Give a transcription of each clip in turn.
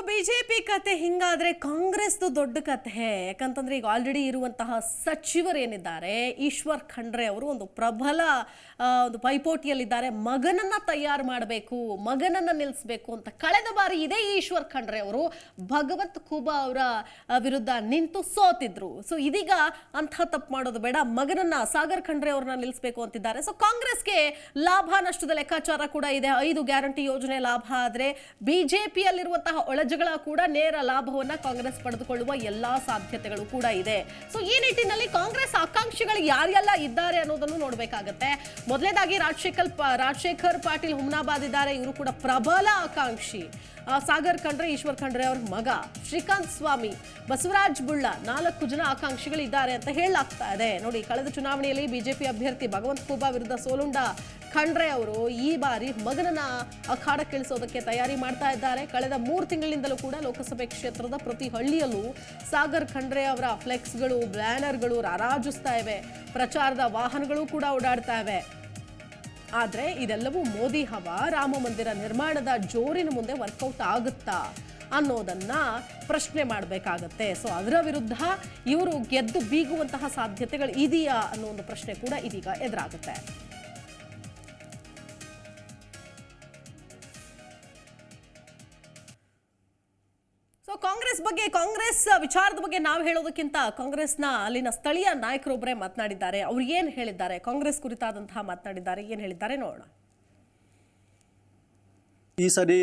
BJP ಕತೆ ಹಿಂಗಾದ್ರೆ ಕಾಂಗ್ರೆಸ್ದು ದೊಡ್ಡ ಕತೆ. ಯಾಕಂತಂದ್ರೆ ಈಗ ಆಲ್ರೆಡಿ ಇರುವಂತಹ ಸಚಿವರೇನಿದ್ದಾರೆ ಈಶ್ವರ್ ಖಂಡ್ರೆ ಅವರು ಒಂದು ಪ್ರಬಲ ಒಂದು ಪೈಪೋಟಿಯಲ್ಲಿದ್ದಾರೆ. ಮಗನನ್ನ ತಯಾರು ಮಾಡಬೇಕು, ಮಗನನ್ನ ನಿಲ್ಲಿಸಬೇಕು ಅಂತ ಕಳೆದ ಬಾರಿ ಇದೇ ಈಶ್ವರ್ ಖಂಡ್ರೆ ಅವರು ಭಗವಂತ ಖೂಬಾ ಅವರ ವಿರುದ್ಧ ನಿಂತು ಸೋತಿದ್ರು. ಸೊ ಇದೀಗ ಅಂಥ ತಪ್ಪು ಮಾಡೋದು ಬೇಡ, ಮಗನನ್ನ ಸಾಗರ್ ಖಂಡ್ರೆ ಅವ್ರನ್ನ ನಿಲ್ಲಿಸಬೇಕು ಅಂತಿದ್ದಾರೆ. ಸೊ ಕಾಂಗ್ರೆಸ್ಗೆ ಲಾಭ ನಷ್ಟದ ಲೆಕ್ಕಾಚಾರ ಕೂಡ ಇದೆ. 5 ಗ್ಯಾರಂಟಿ ಯೋಜನೆ ಲಾಭ ಆದ್ರೆ ಬಿಜೆಪಿಯಲ್ಲಿರುವಂತಹ ಒಳಜಗಳ ಕೂಡ ನೇರ ಲಾಭವನ್ನ ಕಾಂಗ್ರೆಸ್ ಪಡೆದುಕೊಳ್ಳುವ ಎಲ್ಲಾ ಸಾಧ್ಯತೆಗಳು ಕೂಡ ಇದೆ. ಸೊ ಈ ನಿಟ್ಟಿನಲ್ಲಿ ಕಾಂಗ್ರೆಸ್ ಆಕಾಂಕ್ಷಿಗಳು ಯಾರೆಲ್ಲ ಇದ್ದಾರೆ ಅನ್ನೋದನ್ನು ನೋಡಬೇಕಾಗತ್ತೆ. ಮೊದಲನೇದಾಗಿ ರಾಜಶೇಖರ್ ಪಾಟೀಲ್ ಹುಮ್ನಾಬಾದ್ ಇದ್ದಾರೆ. ಇವರು ಕೂಡ ಪ್ರಬಲ ಆಕಾಂಕ್ಷಿ. ಸಾಗರ್ ಖಂಡ್ರೆ, ಈಶ್ವರ್ ಖಂಡ್ರೆ ಅವ್ರ ಮಗ ಶ್ರೀಕಾಂತ್ ಸ್ವಾಮಿ, ಬಸವರಾಜ್ ಬುಳ್ಳ 4 ಜನ ಆಕಾಂಕ್ಷಿಗಳು ಇದ್ದಾರೆ ಅಂತ ಹೇಳಲಾಗ್ತಾ ಇದೆ. ನೋಡಿ, ಕಳೆದ ಚುನಾವಣೆಯಲ್ಲಿ ಬಿಜೆಪಿ ಅಭ್ಯರ್ಥಿ ಭಗವಂತ ಖೂಬಾ ವಿರುದ್ಧ ಸೋಲುಂಡ ಖಂಡ್ರೆ ಅವರು ಈ ಬಾರಿ ಮಗನನ್ನ ಅಖಾಡಕ್ಕೆ ಇಳಿಸೋದಕ್ಕೆ ತಯಾರಿ ಮಾಡ್ತಾ ಇದ್ದಾರೆ. ಕಳೆದ 3 ತಿಂಗಳಿಂದಲೂ ಕೂಡ ಲೋಕಸಭೆ ಕ್ಷೇತ್ರದ ಪ್ರತಿ ಹಳ್ಳಿಯಲ್ಲೂ ಸಾಗರ್ ಖಂಡ್ರೆ ಅವರ ಫ್ಲೆಕ್ಸ್ಗಳು, ಬ್ಯಾನರ್ಗಳು ರಾರಾಜಿಸ್ತಾ ಇವೆ. ಪ್ರಚಾರದ ವಾಹನಗಳು ಕೂಡ ಓಡಾಡ್ತಾ ಇವೆ. ಆದ್ರೆ ಇದೆಲ್ಲವೂ ಮೋದಿ ಹವಾ, ರಾಮ ಮಂದಿರ ನಿರ್ಮಾಣದ ಜೋರಿನ ಮುಂದೆ ವರ್ಕೌಟ್ ಆಗುತ್ತಾ ಅನ್ನೋದನ್ನ ಪ್ರಶ್ನೆ ಮಾಡಬೇಕಾಗತ್ತೆ. ಸೊ ಅದರ ವಿರುದ್ಧ ಇವರು ಗೆದ್ದು ಬೀಗುವಂತಹ ಸಾಧ್ಯತೆಗಳು ಇದೆಯಾ ಅನ್ನೋ ಒಂದು ಪ್ರಶ್ನೆ ಕೂಡ ಇದೀಗ ಎದುರಾಗುತ್ತೆ. ಸೊ ಕಾಂಗ್ರೆಸ್ ವಿಚಾರದ ಬಗ್ಗೆ ನಾವು ಹೇಳೋದಕ್ಕಿಂತ ಕಾಂಗ್ರೆಸ್ನ ಅಲ್ಲಿನ ಸ್ಥಳೀಯ ನಾಯಕರೊಬ್ಬರೇ ಮಾತನಾಡಿದ್ದಾರೆ. ಅವ್ರು ಏನ್ ಹೇಳಿದ್ದಾರೆ, ಕಾಂಗ್ರೆಸ್ ಕುರಿತಾದಂತಹ ಮಾತನಾಡಿದ್ದಾರೆ, ಏನ್ ಹೇಳಿದ್ದಾರೆ ನೋಡೋಣ. ಈ ಸರಿ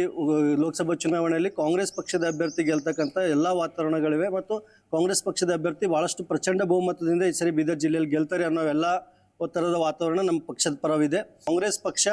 ಲೋಕಸಭಾ ಚುನಾವಣೆಯಲ್ಲಿ ಕಾಂಗ್ರೆಸ್ ಪಕ್ಷದ ಅಭ್ಯರ್ಥಿ ಗೆಲ್ತಕ್ಕಂಥ ಎಲ್ಲ ವಾತಾವರಣಗಳಿವೆ ಮತ್ತು ಕಾಂಗ್ರೆಸ್ ಪಕ್ಷದ ಅಭ್ಯರ್ಥಿ ಬಹಳಷ್ಟು ಪ್ರಚಂಡ ಬಹುಮತದಿಂದ ಈ ಸರಿ ಬೀದರ್ ಜಿಲ್ಲೆಯಲ್ಲಿ ಗೆಲ್ತಾರೆ ಅನ್ನೋ ಎಲ್ಲ ಥರದ ವಾತಾವರಣ ನಮ್ಮ ಪಕ್ಷದ ಪರವಿದೆ. ಕಾಂಗ್ರೆಸ್ ಪಕ್ಷ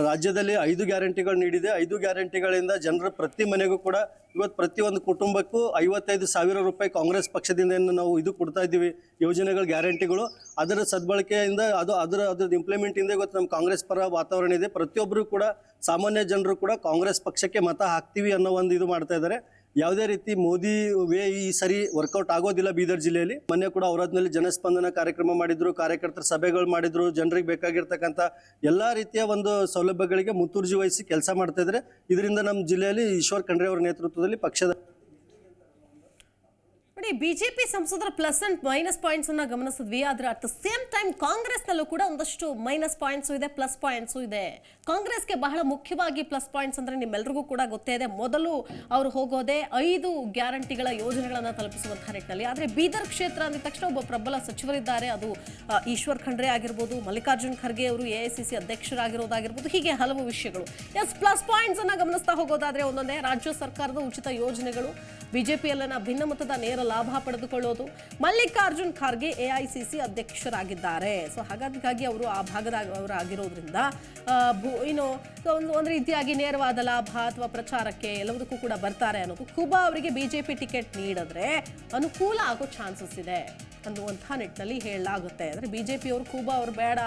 ರಾಜ್ಯದಲ್ಲಿ 5 ಗ್ಯಾರಂಟಿಗಳು ನೀಡಿದೆ. 5 ಗ್ಯಾರಂಟಿಗಳಿಂದ ಜನರ ಪ್ರತಿ ಮನೆಗೂ ಕೂಡ ಇವತ್ತು ಪ್ರತಿಯೊಂದು ಕುಟುಂಬಕ್ಕೂ 55,000 ರೂಪಾಯಿ ಕಾಂಗ್ರೆಸ್ ಪಕ್ಷದಿಂದ ನಾವು ಇದು ಕೊಡ್ತಾ ಇದ್ದೀವಿ ಯೋಜನೆಗಳು, ಗ್ಯಾರಂಟಿಗಳು. ಅದರ ಸದ್ಬಳಕೆಯಿಂದ ಅದರ ಇಂಪ್ಲಿಮೆಂಟಿಂದ ಇವತ್ತು ನಮ್ಮ ಕಾಂಗ್ರೆಸ್ ಪರ ವಾತಾವರಣ ಇದೆ. ಪ್ರತಿಯೊಬ್ಬರು ಕೂಡ ಸಾಮಾನ್ಯ ಜನರು ಕೂಡ ಕಾಂಗ್ರೆಸ್ ಪಕ್ಷಕ್ಕೆ ಮತ ಹಾಕ್ತೀವಿ ಅನ್ನೋ ಒಂದು ಇದು ಮಾಡ್ತಾ ಇದ್ದಾರೆ. ಯಾವುದೇ ರೀತಿ ಮೋದಿ ವೇ ಈ ಸರಿ ವರ್ಕೌಟ್ ಆಗೋದಿಲ್ಲ ಬೀದರ್ ಜಿಲ್ಲೆಯಲ್ಲಿ. ಮೊನ್ನೆ ಕೂಡ ಔರಾದ್ನಲ್ಲಿ ಜನಸ್ಪಂದನ ಕಾರ್ಯಕ್ರಮ ಮಾಡಿದ್ರು, ಕಾರ್ಯಕರ್ತರ ಸಭೆಗಳು ಮಾಡಿದ್ರು, ಜನರಿಗೆ ಬೇಕಾಗಿರ್ತಕ್ಕಂಥ ಎಲ್ಲ ರೀತಿಯ ಒಂದು ಸೌಲಭ್ಯಗಳಿಗೆ ಮುತುರ್ಜಿ ವಹಿಸಿ ಕೆಲಸ ಮಾಡ್ತಾ ಇದ್ದಾರೆ. ಇದರಿಂದ ನಮ್ಮ ಜಿಲ್ಲೆಯಲ್ಲಿ ಈಶ್ವರ್ ಖಂಡ್ರೆ ಅವರ ನೇತೃತ್ವದಲ್ಲಿ ಪಕ್ಷದ ನೋಡಿ, ಬಿಜೆಪಿ ಸಂಸದರ ಪ್ಲಸ್ ಅಂಡ್ ಮೈನಸ್ ಪಾಯಿಂಟ್ಸ್ ಅನ್ನ ಗಮನಿಸಿದ್ವಿ. ಆದ್ರೆ at the same time Congress ನಲ್ಲೂ ಕೂಡ ಒಂದಷ್ಟು ಮೈನಸ್ ಪಾಯಿಂಟ್ಸ್ ಇದೆ, ಪ್ಲಸ್ ಪಾಯಿಂಟ್ಸ್ ಇದೆ. ಕಾಂಗ್ರೆಸ್ಗೆ ಬಹಳ ಮುಖ್ಯವಾಗಿ ಪ್ಲಸ್ ಪಾಯಿಂಟ್ಸ್ ಅಂದ್ರೆ ನಿಮ್ಮೆಲ್ಲರಿಗೂ ಕೂಡ ಗೊತ್ತೇ ಇದೆ. ಮೊದಲು ಅವರು ಹೋಗೋದೇ 5 ಗ್ಯಾರಂಟಿಗಳ ಯೋಜನೆಗಳನ್ನ ತಲುಪಿಸುವಂತಹ ನಿಟ್ಟಿನಲ್ಲಿ. ಆದ್ರೆ ಬೀದರ್ ಕ್ಷೇತ್ರ ಅಂದ ತಕ್ಷಣ ಒಬ್ಬ ಪ್ರಬಲ ಸಚಿವರಿದ್ದಾರೆ. ಅದು ಈಶ್ವರ್ ಖಂಡ್ರೆ ಆಗಿರ್ಬೋದು, ಮಲ್ಲಿಕಾರ್ಜುನ್ ಖರ್ಗೆ ಅವರು AICC ಅಧ್ಯಕ್ಷರಾಗಿರೋದಾಗಿರ್ಬೋದು, ಹೀಗೆ ಹಲವು ವಿಷಯಗಳು. ಎಸ್, ಪ್ಲಸ್ ಪಾಯಿಂಟ್ಸ್ ಅನ್ನ ಗಮನಿಸ್ತಾ ಹೋಗೋದಾದ್ರೆ ಒಂದೊಂದೇ ರಾಜ್ಯ ಸರ್ಕಾರದ ಉಚಿತ ಯೋಜನೆಗಳು, ಬಿಜೆಪಿಯಲ್ಲಿನ ಭಿನ್ನಮತದ ನೇರ ಲಾಭ ಪಡೆದುಕೊಳ್ಳೋದು. ಮಲ್ಲಿಕಾರ್ಜುನ್ ಖರ್ಗೆ AICC ಅಧ್ಯಕ್ಷರಾಗಿದ್ದಾರೆ. ಸೊ ಹಾಗಾಗಿ ಅವರು ಆ ಭಾಗದವರಾಗಿರೋದ್ರಿಂದ ಒಂದು ರೀತಿಯಾಗಿ ನೇರವಾದ ಲಾಭ ಅಥವಾ ಪ್ರಚಾರಕ್ಕೆ ಎಲ್ಲದಕ್ಕೂ ಕೂಡ ಬರ್ತಾರೆ ಅನ್ನೋದು. ಖೂಬಾ ಅವರಿಗೆ ಬಿಜೆಪಿ ಟಿಕೆಟ್ ನೀಡಿದ್ರೆ ಅನುಕೂಲ ಆಗೋ ಚಾನ್ಸಸ್ ಇದೆ ಅನ್ನುವಂಥ ನಿಟ್ಟಿನಲ್ಲಿ ಹೇಳಲಾಗುತ್ತೆ. ಅಂದರೆ ಬಿಜೆಪಿಯವರು ಖೂಬಾ ಅವರು ಬೇಡ,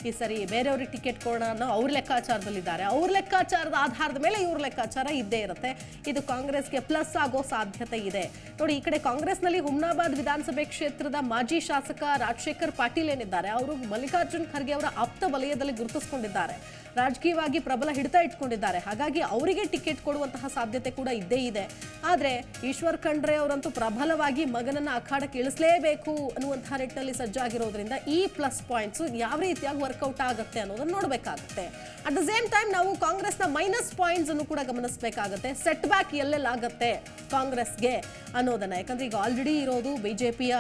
ಈ ಸರಿ ಬೇರೆಯವ್ರಿಗೆ ಟಿಕೆಟ್ ಕೊಡೋಣ ಅನ್ನೋ ಅವ್ರ ಲೆಕ್ಕಾಚಾರದಲ್ಲಿದ್ದಾರೆ. ಅವ್ರ ಲೆಕ್ಕಾಚಾರದ ಆಧಾರದ ಮೇಲೆ ಇವ್ರ ಲೆಕ್ಕಾಚಾರ ಇದ್ದೇ ಇರುತ್ತೆ. ಇದು ಕಾಂಗ್ರೆಸ್ಗೆ ಪ್ಲಸ್ ಆಗೋ ಸಾಧ್ಯತೆ ಇದೆ. ನೋಡಿ, ಈ ಕಡೆ ಕಾಂಗ್ರೆಸ್ನಲ್ಲಿ ಹುಮ್ನಾಬಾದ್ ವಿಧಾನಸಭೆ ಕ್ಷೇತ್ರದ ಮಾಜಿ ಶಾಸಕ ರಾಜಶೇಖರ್ ಪಾಟೀಲ್ ಏನಿದ್ದಾರೆ, ಅವರು ಮಲ್ಲಿಕಾರ್ಜುನ್ ಖರ್ಗೆ ಅವರ ಆಪ್ತ ವಲಯದಲ್ಲಿ ಗುರುತಿಸಿಕೊಂಡಿದ್ದಾರೆ, ರಾಜಕೀಯವಾಗಿ ಪ್ರಬಲ ಹಿಡಿತ ಇಟ್ಕೊಂಡಿದ್ದಾರೆ. ಹಾಗಾಗಿ ಅವರಿಗೆ ಟಿಕೆಟ್ ಕೊಡುವಂತಹ ಸಾಧ್ಯತೆ ಕೂಡ ಇದ್ದೇ ಇದೆ. ಆದರೆ ಈಶ್ವರ್ ಖಂಡ್ರೆ ಅವರಂತೂ ಪ್ರಬಲವಾಗಿ ಮಗನನ್ನ ಅಖಾಡಕ್ಕೆ ಇಳಿಸಲೇಬೇಕು ಅನ್ನುವಂತಹ ನಿಟ್ಟಿನಲ್ಲಿ ಸಜ್ಜಾಗಿರೋದ್ರಿಂದ ಈ ಪ್ಲಸ್ ಪಾಯಿಂಟ್ಸ್ ಯಾವ ರೀತಿಯಾಗಿ ವರ್ಕೌಟ್ ಆಗುತ್ತೆ ಅನ್ನೋದನ್ನ ನೋಡಬೇಕಾಗುತ್ತೆ. ಅಟ್ ದ ಸೇಮ್ ಟೈಮ್ ನಾವು ಕಾಂಗ್ರೆಸ್ನ ಮೈನಸ್ ಪಾಯಿಂಟ್ಸ್ ಅನ್ನು ಕೂಡ ಗಮನಿಸಬೇಕಾಗುತ್ತೆ. ಸೆಟ್ ಬ್ಯಾಕ್ ಎಲ್ಲೆಲ್ಲಾಗತ್ತೆ ಕಾಂಗ್ರೆಸ್ಗೆ ಅನ್ನೋದನ್ನ. ಯಾಕಂದ್ರೆ ಈಗ ಆಲ್ರೆಡಿ ಇರೋದು ಬಿಜೆಪಿಯ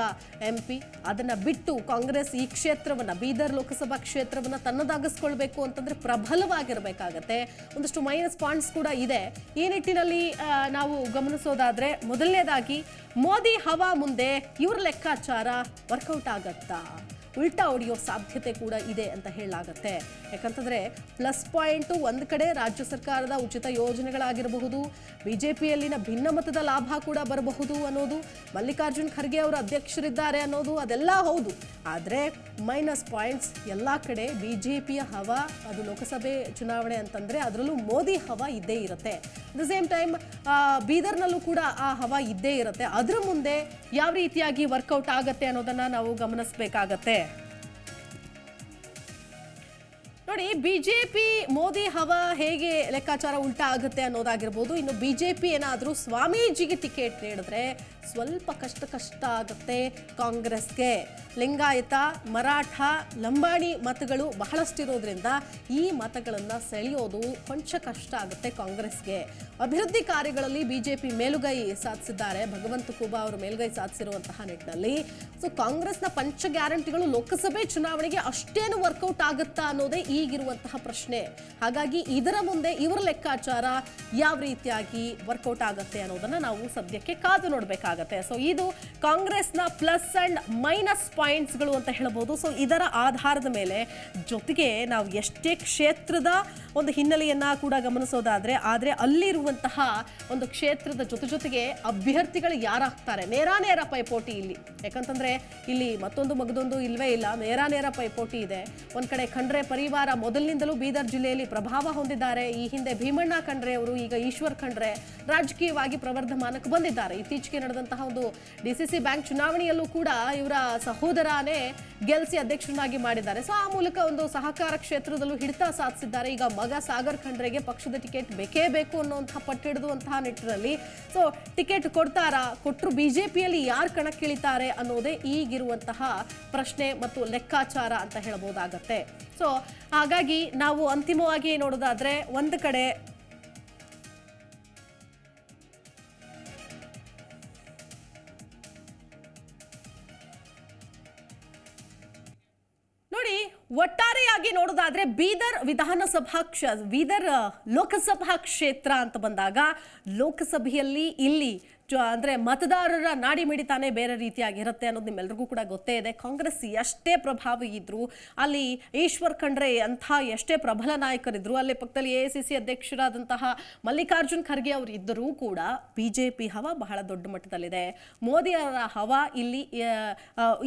MP. ಅದನ್ನ ಬಿಟ್ಟು ಕಾಂಗ್ರೆಸ್ ಈ ಕ್ಷೇತ್ರವನ್ನ, ಬೀದರ್ ಲೋಕಸಭಾ ಕ್ಷೇತ್ರವನ್ನ ತನ್ನದಾಗಿಸ್ಕೊಳ್ಬೇಕು ಅಂತಂದ್ರೆ ಪ್ರಬಲವಾಗಿರಬೇಕಾಗತ್ತೆ. ಒಂದಷ್ಟು ಮೈನಸ್ ಪಾಯಿಂಟ್ಸ್ ಕೂಡ ಇದೆ. ಈ ನಿಟ್ಟಿನಲ್ಲಿ ನಾವು ಗಮನಿಸೋದಾದ್ರೆ ಮೊದಲನೇದಾಗಿ ಮೋದಿ ಹವಾ ಮುಂದೆ ಇವ್ರ ಲೆಕ್ಕಾಚಾರ ವರ್ಕೌಟ್ ಆಗತ್ತಾ, ಉಲ್ಟಾ ಹೊಡೆಯೋ ಸಾಧ್ಯತೆ ಕೂಡ ಇದೆ ಅಂತ ಹೇಳಲಾಗತ್ತೆ. ಯಾಕಂತಂದ್ರೆ ಪ್ಲಸ್ ಪಾಯಿಂಟು ಒಂದು ಕಡೆ ರಾಜ್ಯ ಸರ್ಕಾರದ ಉಚಿತ ಯೋಜನೆಗಳಾಗಿರಬಹುದು, ಬಿಜೆಪಿಯಲ್ಲಿನ ಭಿನ್ನಮತದ ಲಾಭ ಕೂಡ ಬರಬಹುದು ಅನ್ನೋದು, ಮಲ್ಲಿಕಾರ್ಜುನ್ ಖರ್ಗೆ ಅವರು ಅಧ್ಯಕ್ಷರಿದ್ದಾರೆ ಅನ್ನೋದು, ಅದೆಲ್ಲ ಹೌದು. ಆದರೆ ಮೈನಸ್ ಪಾಯಿಂಟ್ಸ್ ಎಲ್ಲ ಕಡೆ ಬಿಜೆಪಿಯ ಹವಾ, ಅದು ಲೋಕಸಭೆ ಚುನಾವಣೆ ಅಂತಂದ್ರೆ ಅದರಲ್ಲೂ ಮೋದಿ ಹವಾ ಇದ್ದೇ ಇರುತ್ತೆ. ಅಟ್ ದ ಸೇಮ್ ಟೈಮ್ ಬೀದರ್ನಲ್ಲೂ ಕೂಡ ಆ ಹವಾ ಇದ್ದೇ ಇರುತ್ತೆ. ಅದ್ರ ಮುಂದೆ ಯಾವ ರೀತಿಯಾಗಿ ವರ್ಕೌಟ್ ಆಗತ್ತೆ ಅನ್ನೋದನ್ನ ನಾವು ಗಮನಿಸಬೇಕಾಗತ್ತೆ. ನೋಡಿ, ಬಿಜೆಪಿ ಮೋದಿ ಹವಾ ಹೇಗೆ ಲೆಕ್ಕಾಚಾರ ಉಲ್ಟಾ ಆಗುತ್ತೆ ಅನ್ನೋದಾಗಿರ್ಬೋದು. ಇನ್ನು ಬಿಜೆಪಿ ಏನಾದರೂ ಸ್ವಾಮೀಜಿಗೆ ಟಿಕೆಟ್ ನೀಡಿದ್ರೆ ಸ್ವಲ್ಪ ಕಷ್ಟ ಆಗುತ್ತೆ ಕಾಂಗ್ರೆಸ್ಗೆ. ಲಿಂಗಾಯತ, ಮರಾಠ, ಲಂಬಾಣಿ ಮತಗಳು ಬಹಳಷ್ಟಿರೋದ್ರಿಂದ ಈ ಮತಗಳನ್ನು ಸೆಳೆಯೋದು ಕೊಂಚ ಕಷ್ಟ ಆಗುತ್ತೆ ಕಾಂಗ್ರೆಸ್ಗೆ. ಅಭಿವೃದ್ಧಿ ಕಾರ್ಯಗಳಲ್ಲಿ ಬಿಜೆಪಿ ಮೇಲುಗೈ ಸಾಧಿಸಿದ್ದಾರೆ. ಭಗವಂತ ಖೂಬಾ ಅವರು ಮೇಲುಗೈ ಸಾಧಿಸಿರುವಂತಹ ನಿಟ್ಟಿನಲ್ಲಿ ಸೊ ಕಾಂಗ್ರೆಸ್ನ ಪಂಚ ಗ್ಯಾರಂಟಿಗಳು ಲೋಕಸಭೆ ಚುನಾವಣೆಗೆ ಅಷ್ಟೇನು ವರ್ಕೌಟ್ ಆಗುತ್ತಾ ಅನ್ನೋದೇ ಈಗಿರುವಂತಹ ಪ್ರಶ್ನೆ. ಹಾಗಾಗಿ ಇದರ ಮುಂದೆ ಇವರ ಲೆಕ್ಕಾಚಾರ ಯಾವ ರೀತಿಯಾಗಿ ವರ್ಕೌಟ್ ಆಗುತ್ತೆ ಅನ್ನೋದನ್ನ ನಾವು ಸದ್ಯಕ್ಕೆ ಕಾದು ನೋಡಬೇಕಾಗತ್ತೆ. ಸೊ ಇದು ಕಾಂಗ್ರೆಸ್ನ ಪ್ಲಸ್ ಅಂಡ್ ಮೈನಸ್ ಪಾಯಿಂಟ್ಸ್ಗಳು ಅಂತ ಹೇಳಬಹುದು. ಸೊ ಇದರ ಆಧಾರದ ಮೇಲೆ ಜೊತೆಗೆ ನಾವು ಎಷ್ಟೇ ಕ್ಷೇತ್ರದ ಒಂದು ಹಿನ್ನೆಲೆಯನ್ನ ಕೂಡ ಗಮನಿಸೋದಾದ್ರೆ ಆದ್ರೆ ಅಲ್ಲಿರುವಂತಹ ಒಂದು ಕ್ಷೇತ್ರದ ಜೊತೆಗೆ ಅಭ್ಯರ್ಥಿಗಳು ಯಾರಾಗ್ತಾರೆ, ನೇರ ಪೈಪೋಟಿ ಇಲ್ಲಿ. ಯಾಕಂತಂದ್ರೆ ಇಲ್ಲಿ ಮತ್ತೊಂದು ಮಗದೊಂದು ಇಲ್ವೇ ಇಲ್ಲ, ನೇರ ಪೈಪೋಟಿ ಇದೆ. ಒಂದ್ ಕಡೆ ಖಂಡ್ರೆ ಪರಿವಾರ ಮೊದಲಿನಿಂದಲೂ ಬೀದರ್ ಜಿಲ್ಲೆಯಲ್ಲಿ ಪ್ರಭಾವ ಹೊಂದಿದ್ದಾರೆ. ಈ ಹಿಂದೆ ಭೀಮಣ್ಣ ಖಂಡ್ರೆ ಅವರು, ಈಗ ಈಶ್ವರ್ ಖಂಡ್ರೆ ರಾಜಕೀಯವಾಗಿ ಪ್ರವರ್ಧಮಾನಕ್ಕೆ ಬಂದಿದ್ದಾರೆ. ಇತ್ತೀಚೆಗೆ ನಡೆದಂತಹ ಒಂದು ಡಿಸಿಸಿ ಬ್ಯಾಂಕ್ ಚುನಾವಣೆಯಲ್ಲೂ ಕೂಡ ಇವರ ಸಹೋದರನೇ ಗೆಲ್ಸಿ ಅಧ್ಯಕ್ಷರನ್ನಾಗಿ ಮಾಡಿದ್ದಾರೆ. ಸೊ ಆ ಮೂಲಕ ಒಂದು ಸಹಕಾರ ಕ್ಷೇತ್ರದಲ್ಲೂ ಹಿಡಿತ ಸಾಧಿಸಿದ್ದಾರೆ. ಈಗ ಮಗ ಸಾಗರ್ ಖಂಡ್ರೆಗೆ ಪಕ್ಷದ ಟಿಕೆಟ್ ಬೇಕೇ ಬೇಕು ಅನ್ನುವಂತಹ ಪಟ್ಟಿಡಿದುವಂತಹ ನಿಟ್ಟಿನಲ್ಲಿ ಸೊ ಟಿಕೆಟ್ ಕೊಟ್ಟರು ಬಿಜೆಪಿಯಲ್ಲಿ ಯಾರು ಕಣಕ್ಕಿಳಿತಾರೆ ಅನ್ನೋದೇ ಈಗಿರುವಂತಹ ಪ್ರಶ್ನೆ ಮತ್ತು ಲೆಕ್ಕಾಚಾರ ಅಂತ ಹೇಳಬಹುದಾಗತ್ತೆ. ಸೊ ಹಾಗಾಗಿ ನಾವು ಅಂತಿಮವಾಗಿ ನೋಡೋದಾದ್ರೆ ಒಂದು ಕಡೆ ನೋಡಿ, ಒಟ್ಟಾರೆಯಾಗಿ ನೋಡೋದಾದ್ರೆ ಬೀದರ್ ಲೋಕಸಭಾ ಕ್ಷೇತ್ರ ಅಂತ ಬಂದಾಗ ಲೋಕಸಭೆಯಲ್ಲಿ ಇಲ್ಲಿ ಅಂದ್ರೆ ಮತದಾರರ ನಾಡಿ ಮಿಡಿತಾನೆ ಬೇರೆ ರೀತಿಯಾಗಿರುತ್ತೆ ಅನ್ನೋದು ನಿಮ್ಮೆಲ್ಲರಿಗೂ ಕೂಡ ಗೊತ್ತೇ ಇದೆ. ಕಾಂಗ್ರೆಸ್ ಎಷ್ಟೇ ಪ್ರಭಾವಿ ಇದ್ರು, ಅಲ್ಲಿ ಈಶ್ವರ್ ಖಂಡ್ರೆ ಅಂಥ ಎಷ್ಟೇ ಪ್ರಬಲ ನಾಯಕರಿದ್ರು, ಅಲ್ಲಿ ಪಕ್ಕದಲ್ಲಿ AICC ಅಧ್ಯಕ್ಷರಾದಂತಹ ಮಲ್ಲಿಕಾರ್ಜುನ್ ಖರ್ಗೆ ಅವರು ಇದ್ದರೂ ಕೂಡ ಬಿಜೆಪಿ ಹವಾ ಬಹಳ ದೊಡ್ಡ ಮಟ್ಟದಲ್ಲಿದೆ. ಮೋದಿ ಅವರ ಹವಾ ಇಲ್ಲಿ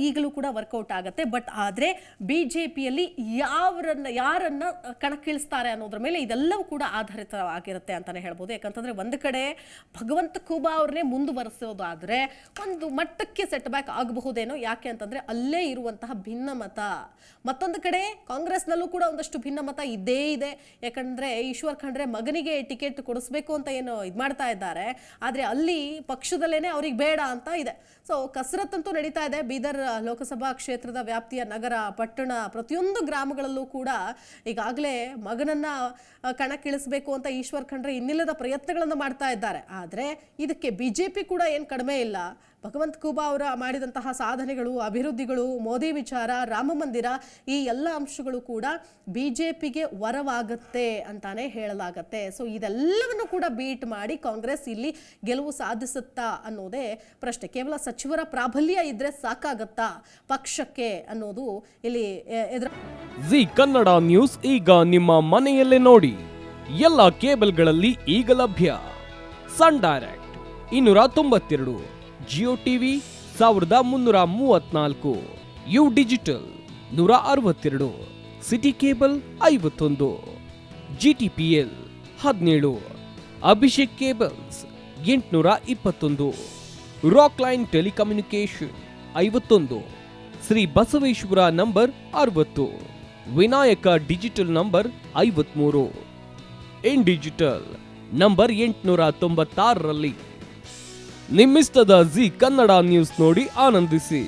ಈಗಲೂ ಕೂಡ ವರ್ಕೌಟ್ ಆಗುತ್ತೆ. ಬಟ್ ಆದರೆ ಬಿಜೆಪಿಯಲ್ಲಿ ಯಾರನ್ನ ಕಣಕ್ಕಿಳಿಸ್ತಾರೆ ಅನ್ನೋದ್ರ ಮೇಲೆ ಇದೆಲ್ಲವೂ ಕೂಡ ಆಧಾರಿತವಾಗಿರುತ್ತೆ ಅಂತಾನೆ ಹೇಳ್ಬೋದು. ಯಾಕಂತಂದ್ರೆ ಒಂದು ಕಡೆ ಭಗವಂತ ಖೂಬಾ ಅವ್ರನ್ನೇ ಮುಂದುವರೆಸೋದಾದ್ರೆ ಒಂದು ಮಟ್ಟಕ್ಕೆ ಸೆಟ್ ಬ್ಯಾಕ್ ಆಗಬಹುದೇನೋ. ಯಾಕೆ ಅಂತಂದ್ರೆ ಅಲ್ಲೇ ಇರುವಂತಹ ಭಿನ್ನಮತ. ಮತ್ತೊಂದು ಕಡೆ ಕಾಂಗ್ರೆಸ್ನಲ್ಲೂ ಕೂಡ ಒಂದಷ್ಟು ಭಿನ್ನಮತ ಇದ್ದೇ ಇದೆ. ಯಾಕಂದ್ರೆ ಈಶ್ವರ್ ಖಂಡ್ರೆ ಮಗನಿಗೆ ಟಿಕೆಟ್ ಕೊಡಿಸ್ಬೇಕು ಅಂತ ಏನು ಇದು ಮಾಡ್ತಾ ಇದ್ದಾರೆ, ಆದ್ರೆ ಅಲ್ಲಿ ಪಕ್ಷದಲ್ಲೇನೆ ಅವ್ರಿಗೆ ಬೇಡ ಅಂತ ಇದೆ. ಸೊ ಕಸರತ್ತಂತೂ ನಡೀತಾ ಇದೆ. ಬೀದರ್ ಲೋಕಸಭಾ ಕ್ಷೇತ್ರದ ವ್ಯಾಪ್ತಿಯ ನಗರ, ಪಟ್ಟಣ, ಪ್ರತಿಯೊಂದು ಗ್ರಾಮಗಳಲ್ಲೂ ಕೂಡ ಈಗಾಗಲೇ ಮಗನನ್ನ ಕಣಕ್ಕಿಳಿಸಬೇಕು ಅಂತ ಈಶ್ವರ್ ಖಂಡ್ರೆ ಇನ್ನಿಲ್ಲದ ಪ್ರಯತ್ನಗಳನ್ನು ಮಾಡ್ತಾ ಇದ್ದಾರೆ. ಆದ್ರೆ ಇದಕ್ಕೆ ಬಿಜೆಪಿ ಕೂಡ ಏನು ಕಡಿಮೆ ಇಲ್ಲ. ಭಗವಂತ ಖೂಬಾ ಅವರ ಮಾಡಿದಂತಹ ಸಾಧನೆಗಳು, ಅಭಿವೃದ್ಧಿಗಳು, ಮೋದಿ ವಿಚಾರ, ರಾಮ ಮಂದಿರ, ಈ ಎಲ್ಲ ಅಂಶಗಳು ಕೂಡ ಬಿಜೆಪಿಗೆ ವರವಾಗುತ್ತೆ ಅಂತಾನೆ ಹೇಳಲಾಗತ್ತೆ. ಸೊ ಇದೆಲ್ಲವನ್ನು ಕೂಡ ಬೀಟ್ ಮಾಡಿ ಕಾಂಗ್ರೆಸ್ ಇಲ್ಲಿ ಗೆಲುವು ಸಾಧಿಸುತ್ತಾ ಅನ್ನೋದೇ ಪ್ರಶ್ನೆ. ಕೇವಲ ಸಚಿವರ ಪ್ರಾಬಲ್ಯ ಇದ್ರೆ ಸಾಕಾಗತ್ತಾ ಪಕ್ಷಕ್ಕೆ ಅನ್ನೋದು ಇಲ್ಲಿ ಜಿ ಕನ್ನಡ ನ್ಯೂಸ್ ಈಗ ನಿಮ್ಮ ಮನೆಯಲ್ಲೇ ನೋಡಿ. ಎಲ್ಲ ಕೇಬಲ್ಗಳಲ್ಲಿ ಈಗ ಲಭ್ಯ. Sun Direct 292, Jio TV 1334, U Digital 162, City Cable 51, GTPL 17, Abhishek cables 821, rock line telecommunication 51, Shri Basaveshwara number 60, Vinayaka digital number 53, in digital number 896ರಲ್ಲಿ. ನಿಮ್ಮಿಷ್ಟದ ಜಿ ಕನ್ನಡ ನ್ಯೂಸ್ ನೋಡಿ ಆನಂದಿಸಿ.